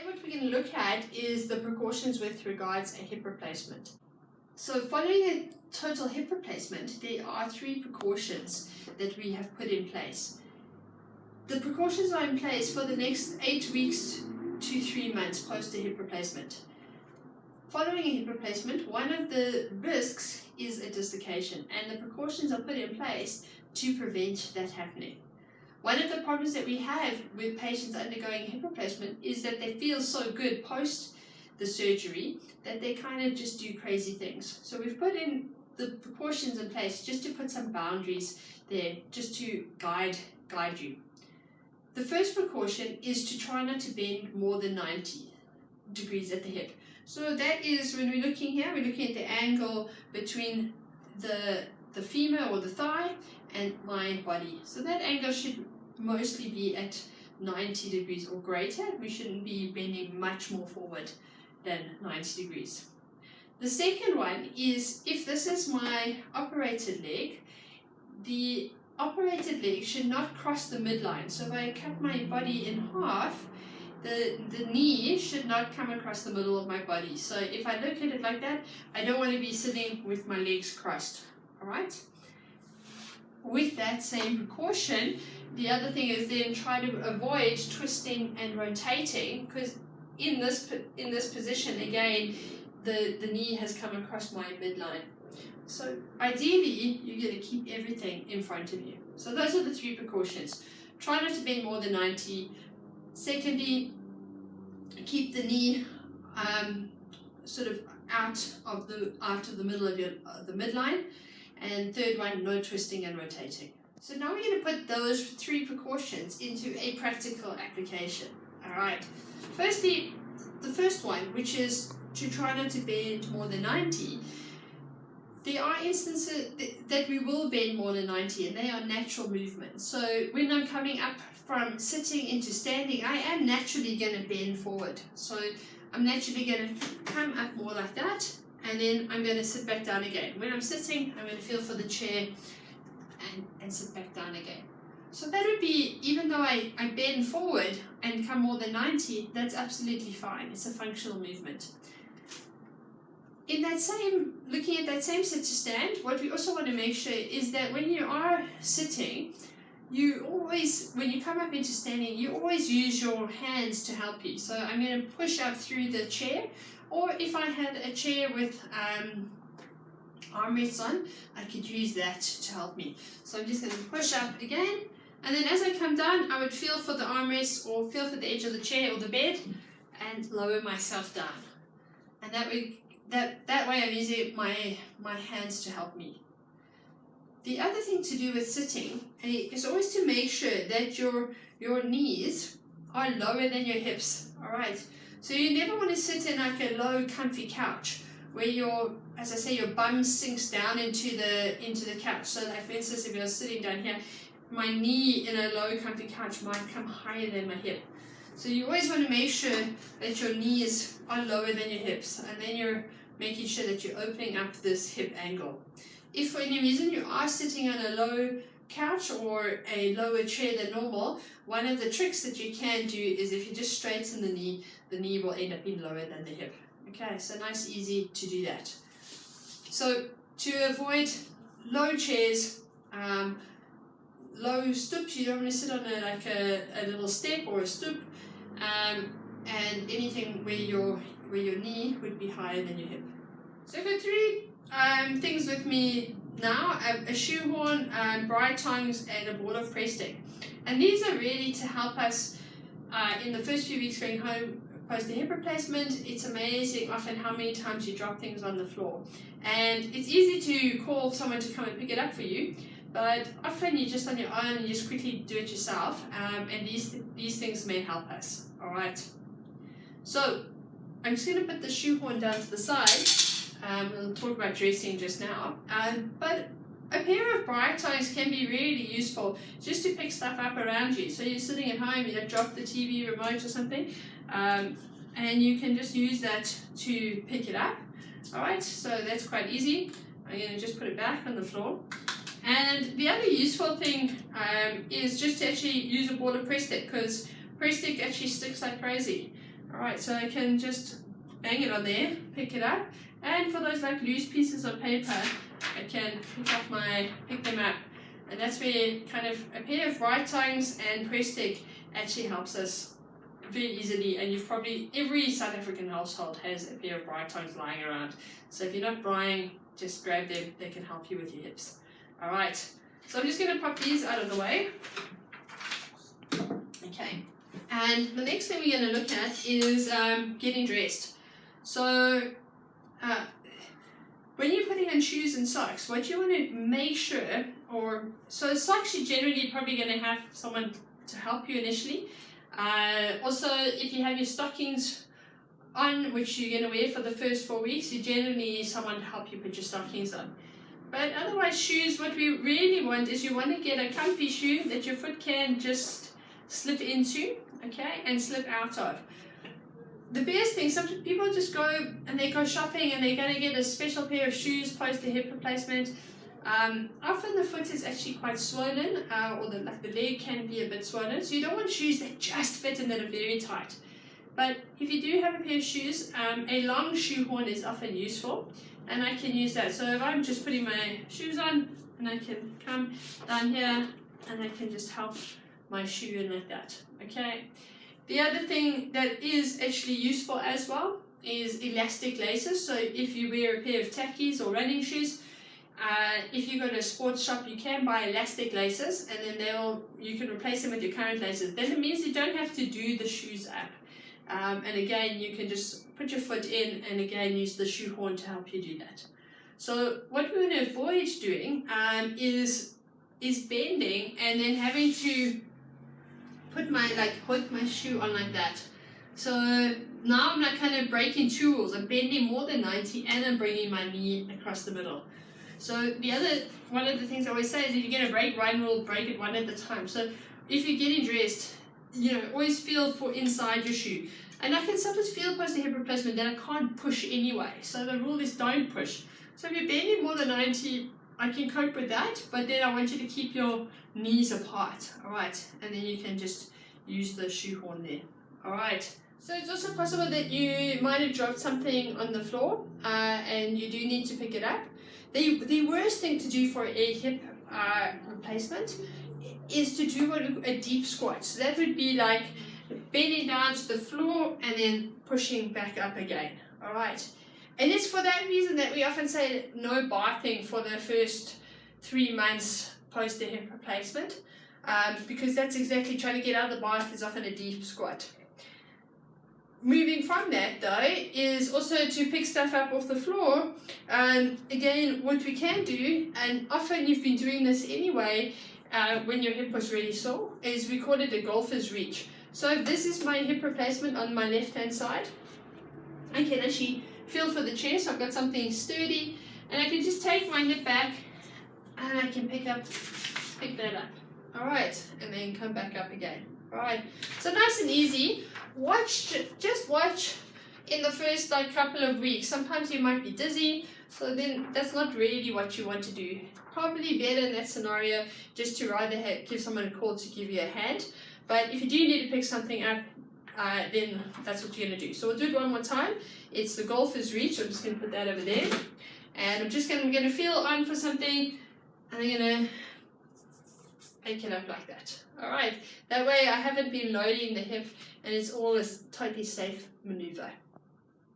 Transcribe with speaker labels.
Speaker 1: Today what we're going to look at is the precautions with regards to a hip replacement. So following a total hip replacement, there are 3 precautions that we have put in place. The precautions are in place for the next 8 weeks to 3 months post a hip replacement. Following a hip replacement, one of the risks is a dislocation, and the precautions are put in place to prevent that happening. One of the problems that we have with patients undergoing hip replacement is that they feel so good post the surgery that they kind of just do crazy things. So we've put in the precautions in place just to put some boundaries there, just to guide you. The first precaution is to try not to bend more than 90 degrees at the hip. So that is, when we're looking here, we're looking at the angle between the femur or the thigh and my body. So that angle should mostly be at 90 degrees or greater. We shouldn't be bending much more forward than 90 degrees. The second one is, if this is my operated leg, the operated leg should not cross the midline. So if I cut my body in half, the knee should not come across the middle of my body. So if I look at it like that, I don't want to be sitting with my legs crossed. Alright? With that same precaution, the other thing is then try to avoid twisting and rotating, because in this position again, the knee has come across my midline. So ideally, you're going to keep everything in front of you. So those are the 3 precautions. Try not to bend more than 90. Secondly, keep the knee sort of out of the middle of the midline. And third one, no twisting and rotating. So now we're going to put those 3 precautions into a practical application. Alright. Firstly, the first one, which is to try not to bend more than 90. There are instances that we will bend more than 90, and they are natural movements. So when I'm coming up from sitting into standing, I am naturally going to bend forward. So I'm naturally going to come up more like that, and then I'm going to sit back down again. When I'm sitting, I'm going to feel for the chair and sit back down again. So that would be, even though I bend forward and come more than 90, that's absolutely fine. It's a functional movement. Looking at that same sit to stand, what we also want to make sure is that when you are sitting, when you come up into standing, you always use your hands to help you. So I'm going to push up through the chair, or if I had a chair with armrests on, I could use that to help me. So I'm just going to push up again, and then as I come down, I would feel for the armrest or feel for the edge of the chair or the bed and lower myself down. And that way I'm using my hands to help me. The other thing to do with sitting is always to make sure that your knees are lower than your hips. Alright, so you never want to sit in like a low comfy couch where as I say, your bum sinks down into the couch. So like for instance, if you're sitting down here, my knee in a low comfy couch might come higher than my hip. So you always want to make sure that your knees are lower than your hips, and then you're making sure that you're opening up this hip angle. If for any reason you are sitting on a low couch or a lower chair than normal, one of the tricks that you can do is if you just straighten the knee will end up being lower than the hip. Okay, so nice, easy to do that. So to avoid low chairs, low stoops, you don't want to sit on a little step or a stoop, and anything where your knee would be higher than your hip. So I've got 3 things with me now: a shoehorn, bright tongs, and a ball of press stick. And these are really to help us in the first few weeks going home post the hip replacement. It's amazing often how many times you drop things on the floor, and it's easy to call someone to come and pick it up for you, but often you're just on your own and you just quickly do it yourself, and these things may help us. Alright, so I'm just going to put the shoehorn down to the side. We'll talk about dressing just now, but a pair of bright tongs can be really useful just to pick stuff up around you. So you're sitting at home, you drop the TV remote or something, and you can just use that to pick it up. Alright, so that's quite easy. I'm going to just put it back on the floor. And the other useful thing is just to actually use a ball of press stick, because press stick actually sticks like crazy. Alright, so I can just bang it on there, pick it up, and for those like loose pieces of paper, I can pick them up. And that's where kind of a pair of right tongues and press stick actually helps us very easily. And every South African household has a pair of right tongues lying around. So if you're not brying, just grab them, they can help you with your hips. Alright, so I'm just going to pop these out of the way. Okay, and the next thing we're going to look at is getting dressed. So when you're putting on shoes and socks, what you want to make sure, so socks you're generally probably going to have someone to help you initially. Also, if you have your stockings on, which you're going to wear for the first 4 weeks, you generally need someone to help you put your stockings on. But otherwise, shoes, what we really want is you want to get a comfy shoe that your foot can just slip into, okay, and slip out of. The best thing, some people just go and they go shopping and they're going to get a special pair of shoes post a hip replacement. Often the foot is actually quite swollen, or the leg can be a bit swollen, so you don't want shoes that just fit and that are very tight. But if you do have a pair of shoes, a long shoehorn is often useful, and I can use that. So if I'm just putting my shoes on, and I can come down here, and I can just help my shoe in like that, okay? The other thing that is actually useful as well is elastic laces. So if you wear a pair of tackies or running shoes, if you go to a sports shop, you can buy elastic laces, and then you can replace them with your current laces. Then it means you don't have to do the shoes up. And again, you can just put your foot in and again use the shoehorn to help you do that. So what we want to avoid doing is bending and then having to put my shoe on like that. So now I'm like kind of breaking two rules. I'm bending more than 90 and I'm bringing my knee across the middle. So one of the things I always say is if you're going to break one rule, break it one at a time. So if you're getting dressed, always feel for inside your shoe. And I can sometimes feel post a hip replacement that I can't push anyway. So the rule is don't push. So if you're bending more than 90, I can cope with that, but then I want you to keep your knees apart, alright? And then you can just use the shoehorn there, alright? So it's also possible that you might have dropped something on the floor and you do need to pick it up. The worst thing to do for a hip replacement is to do a deep squat. So that would be like bending down to the floor and then pushing back up again, alright? And it's for that reason that we often say no bathing for the first 3 months post a hip replacement, because that's exactly trying to get out of the bath is often a deep squat. Moving from that though is also to pick stuff up off the floor. Again, what we can do, and often you've been doing this anyway when your hip was really sore, is we call it a golfer's reach. So this is my hip replacement on my left hand side. I can actually feel for the chest. I've got something sturdy, and I can just take my hip back and I can pick that up. Alright, and then come back up again. Alright, so nice and easy. Just watch in the first couple of weeks. Sometimes you might be dizzy, so then that's not really what you want to do. Probably better in that scenario just to rather give someone a call to give you a hand. But if you do need to pick something up, then that's what you're going to do. So we'll do it one more time. It's the golfer's reach. I'm just going to put that over there. And I'm going to feel on for something, and I'm going to pick it up like that. Alright, that way I haven't been loading the hip, and it's all a totally safe maneuver.